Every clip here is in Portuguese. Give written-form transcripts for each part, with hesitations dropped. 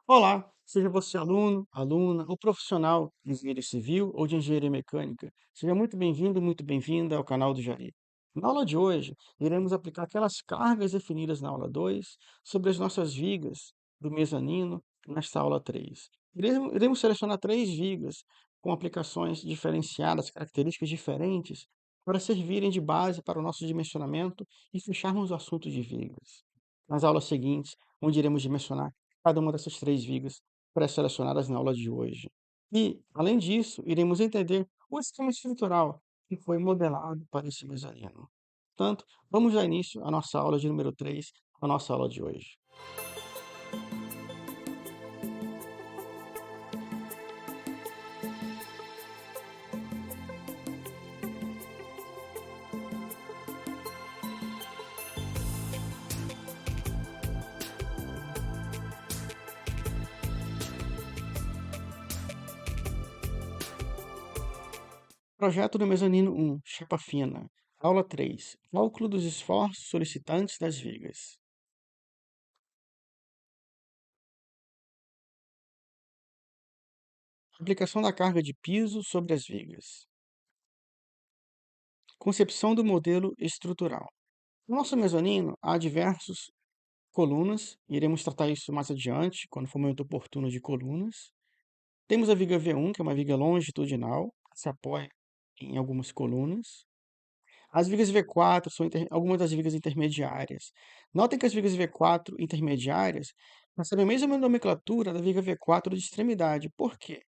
Olá, seja você aluno, aluna ou profissional de engenharia civil ou de engenharia mecânica. Seja muito bem-vindo e muito bem-vinda ao canal do Jari. Na aula de hoje, iremos aplicar aquelas cargas definidas na aula 2 sobre as nossas vigas do mezanino nesta aula 3. Iremos selecionar três vigas com aplicações diferenciadas, características diferentes, para servirem de base para o nosso dimensionamento e fecharmos o assunto de vigas. Nas aulas seguintes, onde iremos dimensionar cada uma dessas três vigas pré-selecionadas na aula de hoje. E, além disso, iremos entender o esquema estrutural que foi modelado para esse mezanino. Portanto, vamos dar início à nossa aula de número 3, a nossa aula de hoje. Projeto do mezanino 1, chapa fina. Aula 3, cálculo dos esforços solicitantes das vigas. Aplicação da carga de piso sobre as vigas. Concepção do modelo estrutural. No nosso mezanino, há diversos colunas, iremos tratar isso mais adiante, quando for o momento oportuno de colunas. Temos a viga V1, que é uma viga longitudinal, que se apoia em algumas colunas. As vigas V4 são algumas das vigas intermediárias. Notem que as vigas V4 intermediárias recebem a mesma nomenclatura da viga V4 de extremidade. Por quê?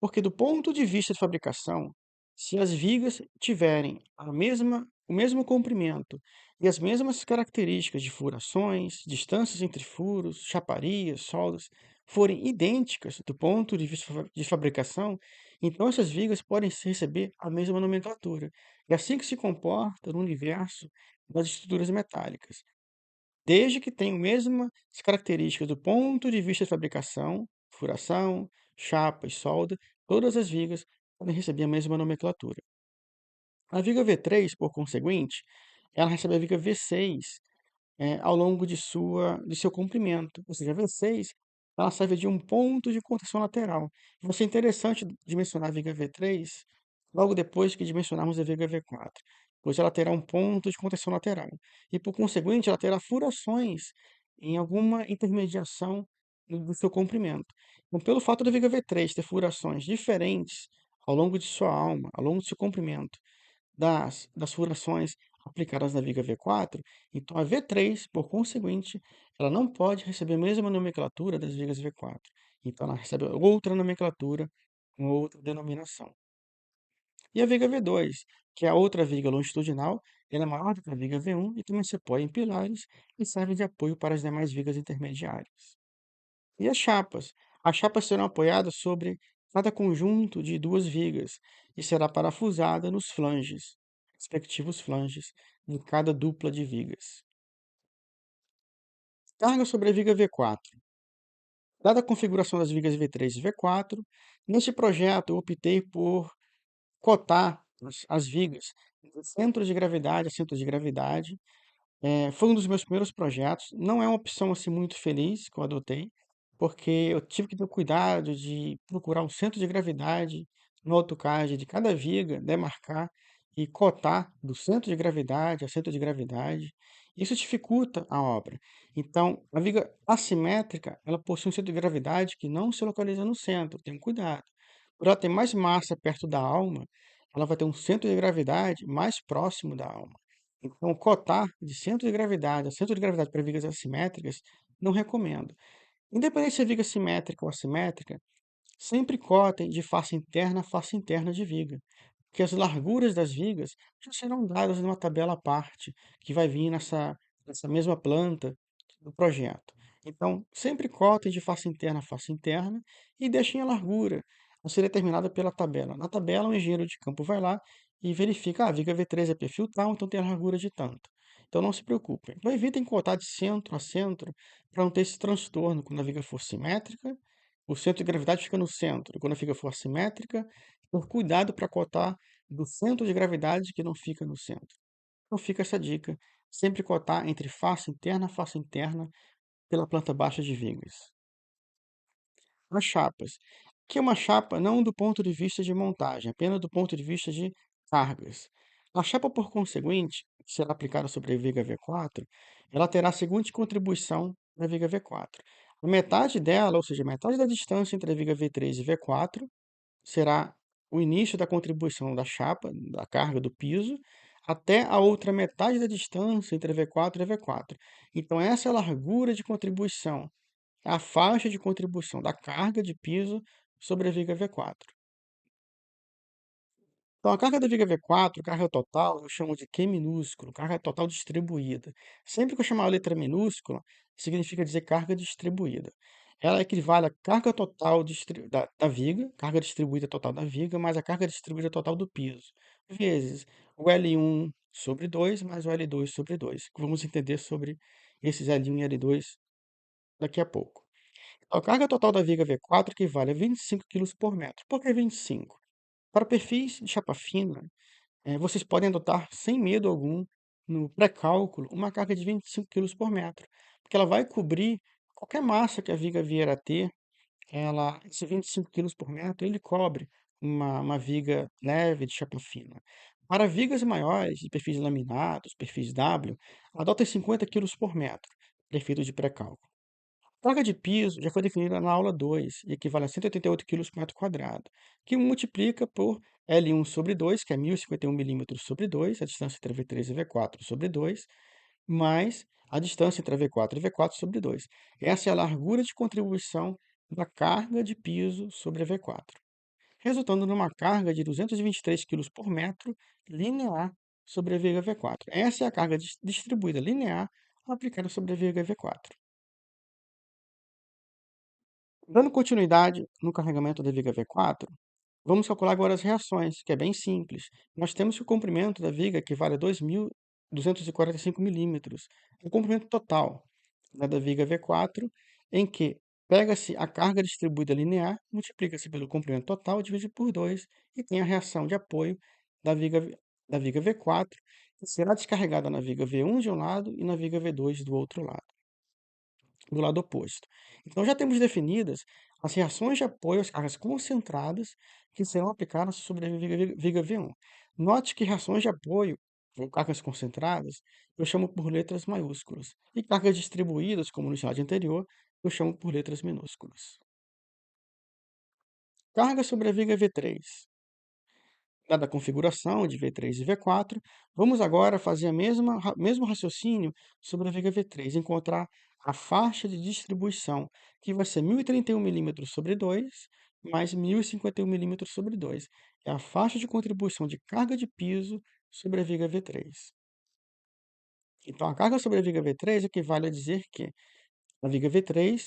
Porque do ponto de vista de fabricação, se as vigas tiverem o mesmo comprimento e as mesmas características de furações, distâncias entre furos, chaparias, soldas, forem idênticas do ponto de vista de fabricação, então essas vigas podem receber a mesma nomenclatura. É assim que se comporta no universo das estruturas metálicas. Desde que tenham mesmas características do ponto de vista de fabricação, furação, chapa e solda, todas as vigas podem receber a mesma nomenclatura. A viga V3, por conseguinte, ela recebe a viga V6 ao longo de seu comprimento. Ou seja, a V6 ela serve de um ponto de contenção lateral. Vai ser interessante dimensionar a viga V3 logo depois que dimensionarmos a viga V4, pois ela terá um ponto de contenção lateral. E, por conseguinte, ela terá furações em alguma intermediação do seu comprimento. Então, pelo fato da viga V3 ter furações diferentes ao longo de sua alma, ao longo do seu comprimento, das furações aplicadas na viga V4, então a V3, por conseguinte, ela não pode receber a mesma nomenclatura das vigas V4. Então ela recebe outra nomenclatura, com outra denominação. E a viga V2, que é a outra viga longitudinal, ela é maior do que a viga V1 e também se apoia em pilares e serve de apoio para as demais vigas intermediárias. E as chapas? As chapas serão apoiadas sobre cada conjunto de duas vigas e será parafusada nos flanges, respectivos flanges, em cada dupla de vigas. Carga sobre a viga V4. Dada a configuração das vigas V3 e V4, neste projeto eu optei por cotar as vigas de centro de gravidade a centro de gravidade. Foi um dos meus primeiros projetos. Não é uma opção assim muito feliz que eu adotei, porque eu tive que ter cuidado de procurar um centro de gravidade no AutoCAD de cada viga, demarcar e cotar do centro de gravidade a centro de gravidade. Isso dificulta a obra. Então, a viga assimétrica, ela possui um centro de gravidade que não se localiza no centro. Tenha cuidado. Por ela ter mais massa perto da alma, ela vai ter um centro de gravidade mais próximo da alma. Então, cotar de centro de gravidade a centro de gravidade para vigas assimétricas, não recomendo. Independente se é viga simétrica ou assimétrica, sempre cotem de face interna a face interna de viga, porque as larguras das vigas já serão dadas numa tabela à parte, que vai vir nessa mesma planta do projeto. Então, sempre cotem de face interna a face interna e deixem a largura a ser determinada pela tabela. Na tabela, o engenheiro de campo vai lá e verifica, a viga V3 é perfil tal, então tem a largura de tanto. Então, não se preocupem. Então, evitem cotar de centro a centro para não ter esse transtorno quando a viga for simétrica. O centro de gravidade fica no centro. Quando a viga for assimétrica, por cuidado para cotar do centro de gravidade que não fica no centro. Então fica essa dica, sempre cotar entre face interna a face interna pela planta baixa de vigas. As chapas. Que é uma chapa não do ponto de vista de montagem, apenas do ponto de vista de cargas. A chapa, por conseguinte, que será aplicada sobre a viga V4, ela terá a seguinte contribuição na viga V4. A metade dela, ou seja, metade da distância entre a viga V3 e V4, será o início da contribuição da chapa, da carga do piso, até a outra metade da distância entre a V4 e a V4. Então, essa é a largura de contribuição, a faixa de contribuição da carga de piso sobre a viga V4. Então, a carga da viga V4, carga total, eu chamo de Q minúsculo, carga total distribuída. Sempre que eu chamar a letra minúscula, significa dizer carga distribuída. Ela equivale à carga total da viga, carga distribuída total da viga, mais a carga distribuída total do piso, vezes o L1 sobre 2 mais o L2 sobre 2, que vamos entender sobre esses L1 e L2 daqui a pouco. A carga total da viga V4 equivale a 25 quilos por metro. Por que 25? Para perfis de chapa fina, vocês podem adotar sem medo algum, no pré-cálculo, uma carga de 25 quilos por metro, porque ela vai cobrir qualquer massa que a viga vier a ter. Esse 25 quilos por metro, ele cobre uma viga leve de chapa fina. Para vigas maiores, de perfis laminados, perfis W, adota 50 quilos por metro, para efeito de pré-cálculo. Carga de piso já foi definida na aula 2 e equivale a 188 quilos por metro quadrado, que multiplica por L1 sobre 2, que é 1.051 milímetros sobre 2, a distância entre a V3 e V4 sobre 2, mais a distância entre a V4 e V4 sobre 2. Essa é a largura de contribuição da carga de piso sobre a V4, resultando numa carga de 223 quilos por metro linear sobre a viga V4. Essa é a carga distribuída linear aplicada sobre a viga V4. Dando continuidade no carregamento da viga V4, vamos calcular agora as reações, que é bem simples. Nós temos que o comprimento da viga equivale a 2.245 milímetros, o comprimento total, né, da viga V4, em que pega-se a carga distribuída linear, multiplica-se pelo comprimento total, divide por 2, e tem a reação de apoio da viga V4, que será descarregada na viga V1 de um lado e na viga V2 do outro lado, do lado oposto. Então, já temos definidas as reações de apoio às cargas concentradas que serão aplicadas sobre a viga V1. Note que reações de apoio ou cargas concentradas eu chamo por letras maiúsculas, e cargas distribuídas, como no slide anterior, eu chamo por letras minúsculas. Carga sobre a viga V3. Dada a configuração de V3 e V4, vamos agora fazer o mesmo raciocínio sobre a viga V3, encontrar a faixa de distribuição, que vai ser 1.031 milímetros sobre 2, mais 1.051 milímetros sobre 2. É a faixa de contribuição de carga de piso sobre a viga V3. Então, a carga sobre a viga V3 equivale a dizer que a viga V3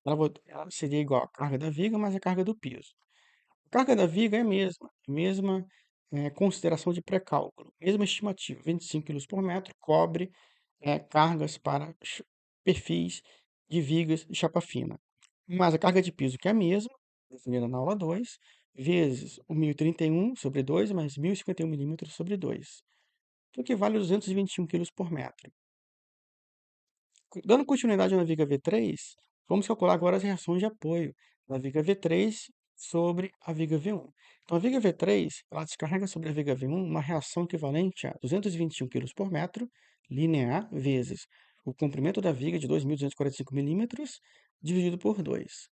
ela seria igual à carga da viga mais a carga do piso. A carga da viga é a mesma consideração de pré-cálculo, mesma estimativa, 25 quilos por metro, cobre cargas para perfis de vigas de chapa fina. Mas a carga de piso, que é a mesma, definida na aula 2, vezes o 1.031 sobre 2, mais 1.051 milímetros sobre 2, o que vale 221 quilos por metro. Dando continuidade na viga V3, vamos calcular agora as reações de apoio da viga V3 sobre a viga V1. Então, a viga V3 ela descarrega sobre a viga V1 uma reação equivalente a 221 kg por metro linear vezes o comprimento da viga de 2.245 milímetros dividido por 2.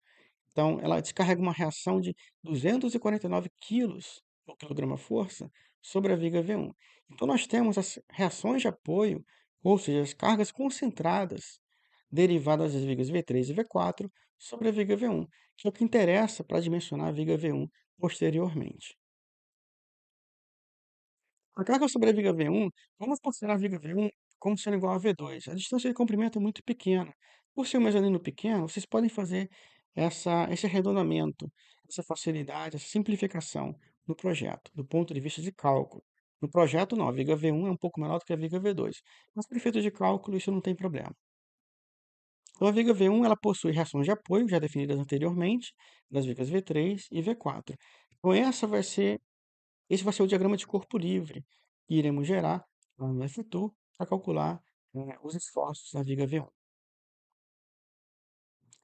Então, ela descarrega uma reação de 249 quilos por quilograma-força sobre a viga V1. Então, nós temos as reações de apoio, ou seja, as cargas concentradas derivadas das vigas V3 e V4 sobre a viga V1, que é o que interessa para dimensionar a viga V1 posteriormente. A carga sobre a viga V1, vamos considerar a viga V1 como sendo igual a V2. A distância de comprimento é muito pequena. Por ser um mezanino pequeno, vocês podem fazer esse arredondamento, essa facilidade, essa simplificação no projeto, do ponto de vista de cálculo. No projeto, não, a viga V1 é um pouco menor do que a viga V2, mas para efeito de cálculo isso não tem problema. Então, a viga V1 ela possui reações de apoio, já definidas anteriormente, das vigas V3 e V4. Então, esse vai ser o diagrama de corpo livre que iremos gerar lá no FTU para calcular os esforços da viga V1.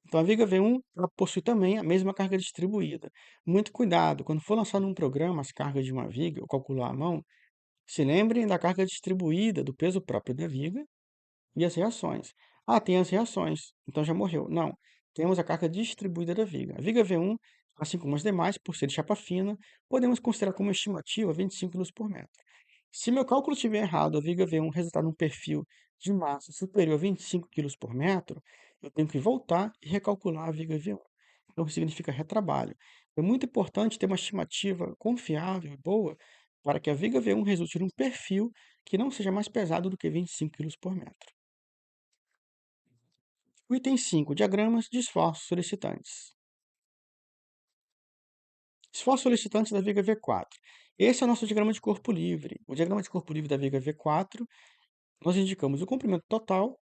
Então a Viga V1 ela possui também a mesma carga distribuída. Muito cuidado, quando for lançar num programa as cargas de uma viga ou calcular à mão, se lembrem da carga distribuída do peso próprio da viga e as reações. Ah, tem as reações, então já morreu. Não, temos a carga distribuída da viga. A viga V1, assim como as demais, por ser de chapa fina, podemos considerar como estimativa 25 kg por metro. Se meu cálculo estiver errado, a viga V1 resultar num perfil de massa superior a 25 kg por metro, eu tenho que voltar e recalcular a viga V1. Então, significa retrabalho. É muito importante ter uma estimativa confiável e boa para que a viga V1 resulte num perfil que não seja mais pesado do que 25 kg por metro. O item 5, diagramas de esforços solicitantes. Esforço solicitante da viga V4. Esse é o nosso diagrama de corpo livre. O diagrama de corpo livre da viga V4, nós indicamos o comprimento total.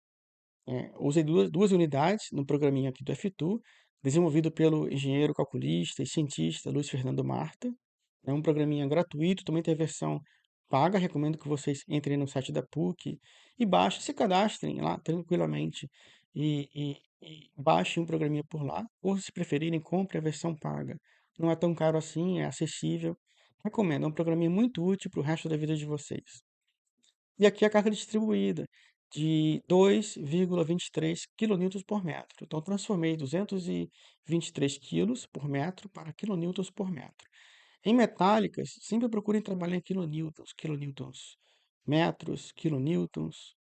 Usei duas unidades no programinha aqui do F2, desenvolvido pelo engenheiro calculista e cientista Luiz Fernando Marta. É um programinha gratuito, também tem a versão paga. Recomendo que vocês entrem no site da PUC e baixem, se cadastrem lá tranquilamente e baixem um programinha por lá. Ou, se preferirem, compre a versão paga. Não é tão caro assim, é acessível. Recomendo, é um programinha muito útil para o resto da vida de vocês. E aqui a carga distribuída de 2,23 kN por metro. Então, transformei 223 quilos por metro para quilonewtons por metro. Em metálicas, sempre procurem trabalhar em quilonewtons, metros, quilonewtons.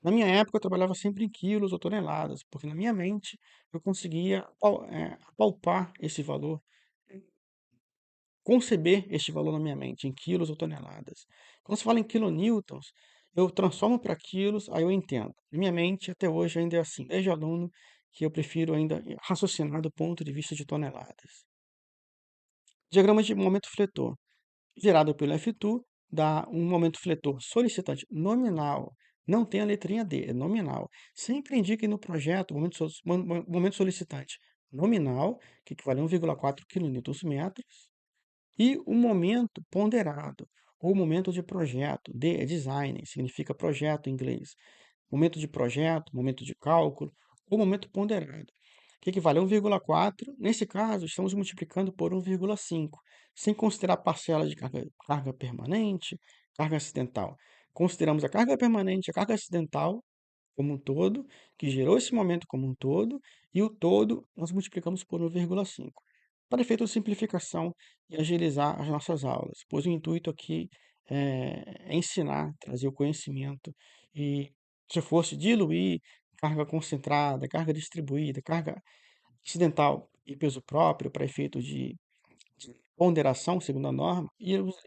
Na minha época, eu trabalhava sempre em quilos ou toneladas, porque na minha mente eu conseguia apalpar esse valor, conceber este valor na minha mente, em quilos ou toneladas. Quando se fala em quilonewtons, eu transformo para quilos, aí eu entendo. Na minha mente, até hoje, ainda é assim, desde aluno, que eu prefiro ainda raciocinar do ponto de vista de toneladas. Diagrama de momento fletor. Gerado pelo F2, dá um momento fletor solicitante nominal. Não tem a letrinha D, é nominal. Sempre indique no projeto momento solicitante nominal, que equivale a 1,4 kN, e o momento ponderado, ou momento de projeto. D é design, significa projeto em inglês. Momento de projeto, momento de cálculo, ou momento ponderado, que equivale a 1,4. Nesse caso, estamos multiplicando por 1,5, sem considerar parcela de carga permanente, carga acidental. Consideramos a carga permanente, a carga acidental como um todo, que gerou esse momento como um todo, e o todo nós multiplicamos por 1,5, para efeito de simplificação e agilizar as nossas aulas, pois o intuito aqui é ensinar, trazer o conhecimento, e se fosse diluir carga concentrada, carga distribuída, carga acidental e peso próprio para efeito de ponderação, segundo a norma,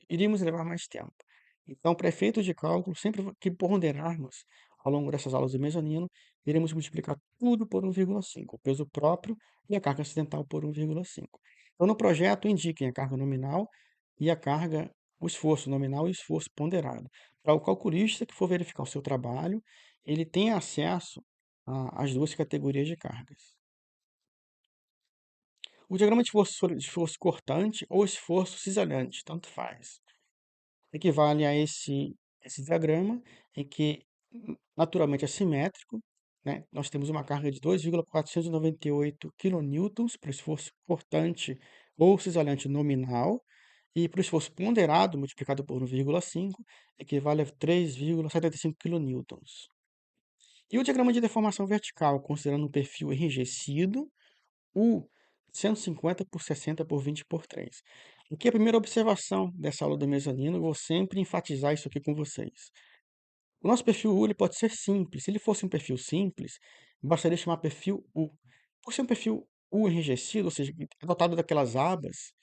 iríamos levar mais tempo. Então, para efeito de cálculo, sempre que ponderarmos ao longo dessas aulas de mezanino, iremos multiplicar tudo por 1,5, o peso próprio e a carga acidental por 1,5. Então, no projeto, indiquem a carga nominal e a carga, o esforço nominal e o esforço ponderado. Para o calculista que for verificar o seu trabalho, ele tem acesso às duas categorias de cargas. O diagrama de esforço cortante ou esforço cisalhante, tanto faz, equivale a esse diagrama em que, naturalmente, é simétrico, né? Nós temos uma carga de 2,498 kN para o esforço cortante ou cisalhante nominal, e para o esforço ponderado, multiplicado por 1,5, equivale a 3,75 kN. E o diagrama de deformação vertical, considerando um perfil enrijecido, U 150 por 60 por 20 por 3. Aqui é a primeira observação dessa aula do mezanino, eu vou sempre enfatizar isso aqui com vocês. O nosso perfil U ele pode ser simples. Se ele fosse um perfil simples, bastaria chamar perfil U. Por ser um perfil U enrijecido, ou seja, é dotado daquelas abas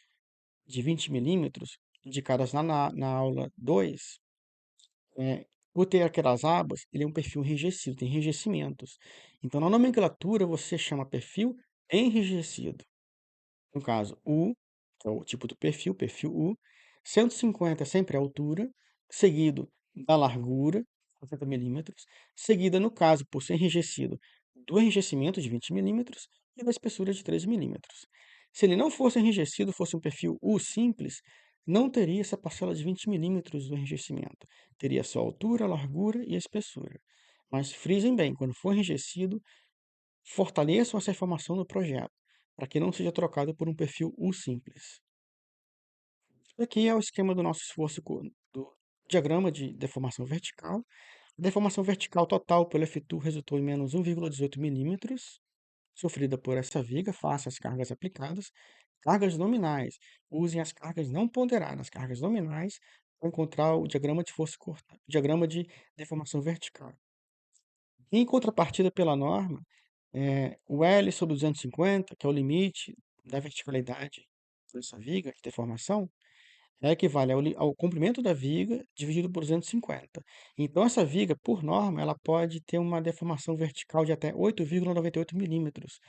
de 20 milímetros, indicadas na aula 2, por ter aquelas abas, ele é um perfil enrijecido, tem enrijecimentos. Então, na nomenclatura, você chama perfil enrijecido. No caso, U, que é o tipo do perfil U, 150 sempre a altura, seguido da largura, 60 milímetros, seguida, no caso, por ser enrijecido, do enrijecimento de 20 milímetros e da espessura de 13 milímetros. Se ele não fosse enrijecido, fosse um perfil U simples, não teria essa parcela de 20 milímetros do enrijecimento. Teria só a altura, a largura e a espessura. Mas frisem bem, quando for enrijecido, Fortaleçam essa informação no projeto, para que não seja trocado por um perfil U simples. Isso aqui é o esquema do nosso esforço do diagrama de deformação vertical. A deformação vertical total pelo F2 resultou em menos 1,18 milímetros, sofrida por essa viga, face às cargas aplicadas. Cargas nominais. Usem as cargas não ponderadas, as cargas nominais, para encontrar o diagrama de força cortante, diagrama de deformação vertical. Em contrapartida pela norma, o L sobre 250, que é o limite da verticalidade dessa viga de deformação, equivale ao comprimento da viga dividido por 250. Então, essa viga, por norma, ela pode ter uma deformação vertical de até 8,98 milímetros.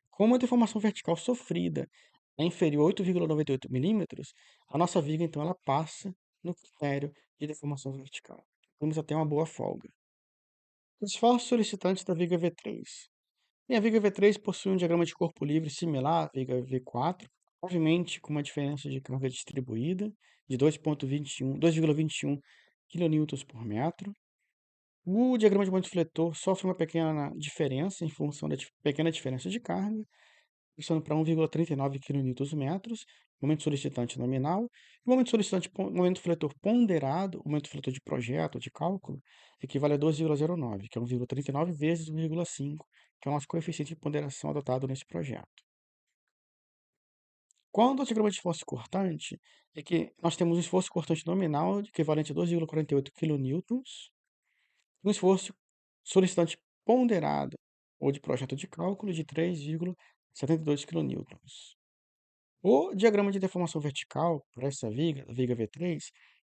Como a deformação vertical sofrida é inferior a 8,98 milímetros, a nossa viga, então, ela passa no critério de deformação vertical. Temos até uma boa folga. Esforços solicitantes da viga V3. E a viga V3 possui um diagrama de corpo livre similar à viga V4, obviamente com uma diferença de carga distribuída de 2,21 kN por metro. O diagrama de momento fletor sofre uma pequena diferença em função da pequena diferença de carga, passando para 1,39 kN/metros, momento solicitante nominal, e o momento solicitante, momento fletor ponderado, o momento fletor de projeto ou de cálculo, equivale a 2,09, que é 1,39 vezes 1,5, que é o nosso coeficiente de ponderação adotado nesse projeto. Quando o diagrama de esforço cortante, é que nós temos um esforço cortante nominal equivalente a 2,48 kN, um esforço solicitante ponderado ou de projeto de cálculo de 3,72 kN. O diagrama de deformação vertical para essa viga, a viga V3,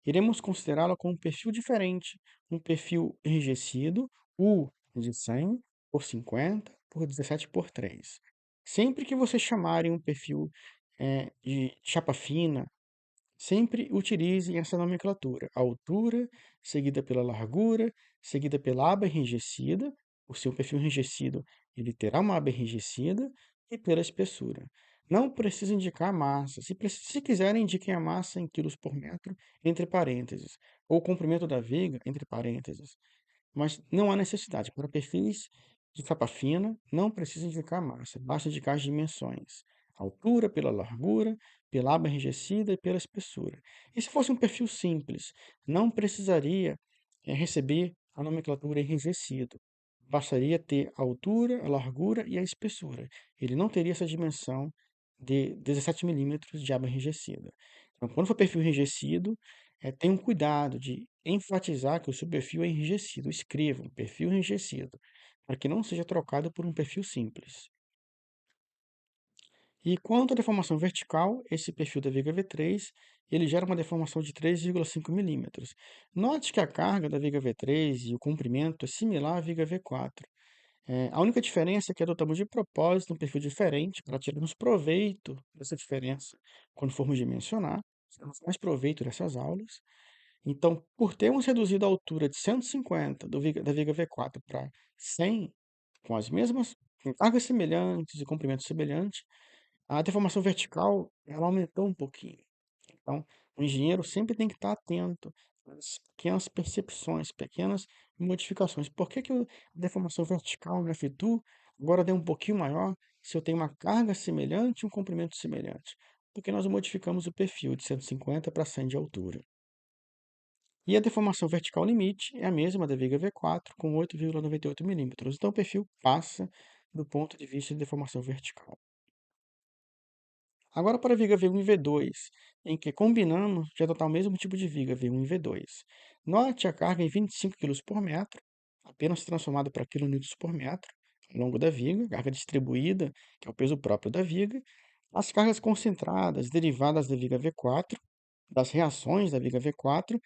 iremos considerá-la com um perfil diferente, um perfil enrijecido, U de 100 por 50 por 17 por 3. Sempre que vocês chamarem um perfil de chapa fina, sempre utilizem essa nomenclatura: altura, seguida pela largura, seguida pela aba enrijecida. O seu perfil enrijecido, ele terá uma aba enrijecida, e pela espessura. Não precisa indicar a massa. Se quiserem, indiquem a massa em quilos por metro, entre parênteses, ou o comprimento da viga, entre parênteses. Mas não há necessidade. Para perfis de capa fina, não precisa indicar massa, basta indicar as dimensões. Altura pela largura, pela aba enrijecida e pela espessura. E se fosse um perfil simples, não precisaria receber a nomenclatura enrijecido. Bastaria ter a altura, a largura e a espessura. Ele não teria essa dimensão de 17 milímetros de aba enrijecida. Então, quando for perfil enrijecido, tenham cuidado de enfatizar que o seu perfil é enrijecido. Escrevam perfil enrijecido, para que não seja trocado por um perfil simples. E quanto à deformação vertical, esse perfil da viga V3, ele gera uma deformação de 3,5 milímetros. Note que a carga da viga V3 e o comprimento é similar à viga V4. A única diferença é que adotamos de propósito um perfil diferente para tirarmos proveito dessa diferença quando formos dimensionar. Tiramos mais proveito dessas aulas. Então, por termos reduzido a altura de 150 da viga V4 para 100, com cargas semelhantes e comprimentos semelhantes, a deformação vertical ela aumentou um pouquinho. Então, o engenheiro sempre tem que estar atento às pequenas percepções, pequenas modificações. Por que a deformação vertical no F2 agora deu um pouquinho maior se eu tenho uma carga semelhante e um comprimento semelhante? Porque nós modificamos o perfil de 150 para 100 de altura. E a deformação vertical limite é a mesma da viga V4, com 8,98 milímetros. Então, o perfil passa do ponto de vista de deformação vertical. Agora, para a viga V1 e V2, em que combinamos de adotar o mesmo tipo de viga, V1 e V2. Note a carga em 25 kg por metro, apenas transformada para kN por metro, ao longo da viga, carga distribuída, que é o peso próprio da viga, as cargas concentradas derivadas da viga V4, das reações da viga V4,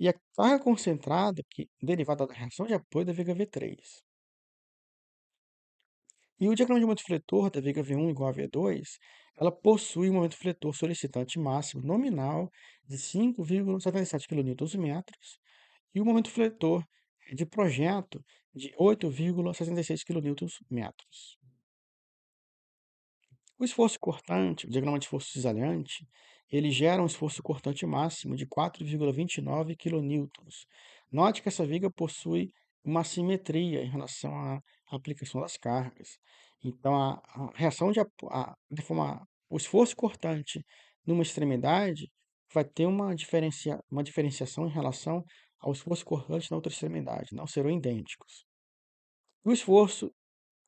e a carga concentrada derivada da reação de apoio da viga V3. E o diagrama de momento fletor da viga V1 igual a V2, ela possui um momento fletor solicitante máximo nominal de 5,77 kN/metros e o momento fletor de projeto de 8,66 kN/metros. O esforço cortante, o diagrama de esforço cisalhante, ele gera um esforço cortante máximo de 4,29 kN. Note que essa viga possui uma simetria em relação à aplicação das cargas. Então a reação de apo a deformar o esforço cortante numa extremidade vai ter uma diferenciação em relação ao esforço cortante na outra extremidade, não serão idênticos. O esforço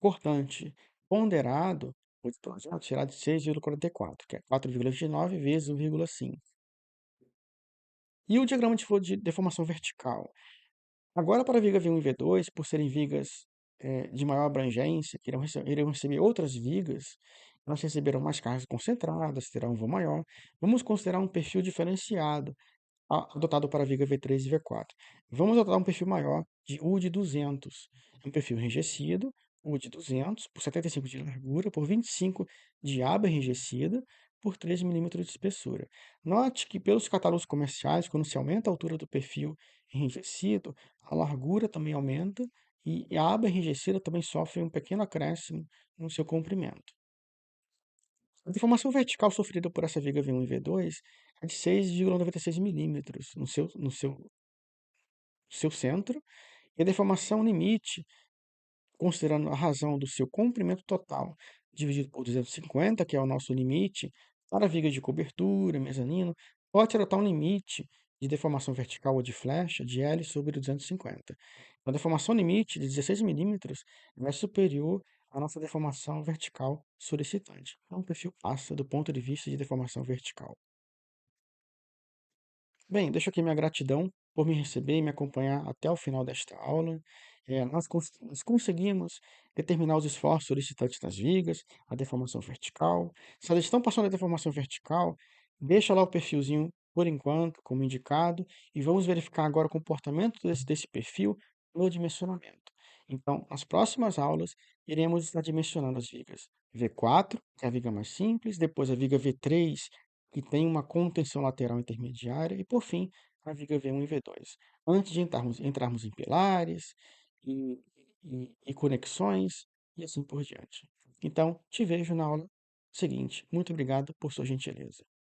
cortante ponderado, o de projeto, será de 6,44, que é 4,29 vezes 1,5. E o diagrama de deformação vertical? Agora, para a viga V1 e V2, por serem vigas de maior abrangência, que irão receber outras vigas, elas receberão mais cargas concentradas, terão um vão maior. Vamos considerar um perfil diferenciado adotado para a viga V3 e V4. Vamos adotar um perfil maior de U de 200. É um perfil enrijecido, U de 200, por 75 de largura, por 25 de aba enrijecida, por 3 milímetros de espessura. Note que pelos catálogos comerciais, quando se aumenta a altura do perfil enrijecido, a largura também aumenta e a aba enrijecida também sofre um pequeno acréscimo no seu comprimento. A deformação vertical sofrida por essa viga V1 e V2 é de 6,96 milímetros no seu centro, e a deformação limite, considerando a razão do seu comprimento total dividido por 250, que é o nosso limite, para vigas de cobertura, mezanino, pode adotar um limite de deformação vertical ou de flecha de L sobre 250. A deformação limite de 16 milímetros é superior à nossa deformação vertical solicitante. Então, o perfil passa do ponto de vista de deformação vertical. Bem, deixo aqui minha gratidão por me receber e me acompanhar até o final desta aula. Nós conseguimos determinar os esforços solicitantes das vigas, a deformação vertical. Se elas estão passando a deformação vertical, deixa lá o perfilzinho por enquanto, como indicado, e vamos verificar agora o comportamento desse perfil no dimensionamento. Então, nas próximas aulas, iremos estar dimensionando as vigas V4, que é a viga mais simples, depois a viga V3, que tem uma contenção lateral intermediária, e por fim, a viga V1 e V2. Antes de entrarmos em pilares e, e conexões e assim por diante. Então, te vejo na aula seguinte. Muito obrigado por sua gentileza.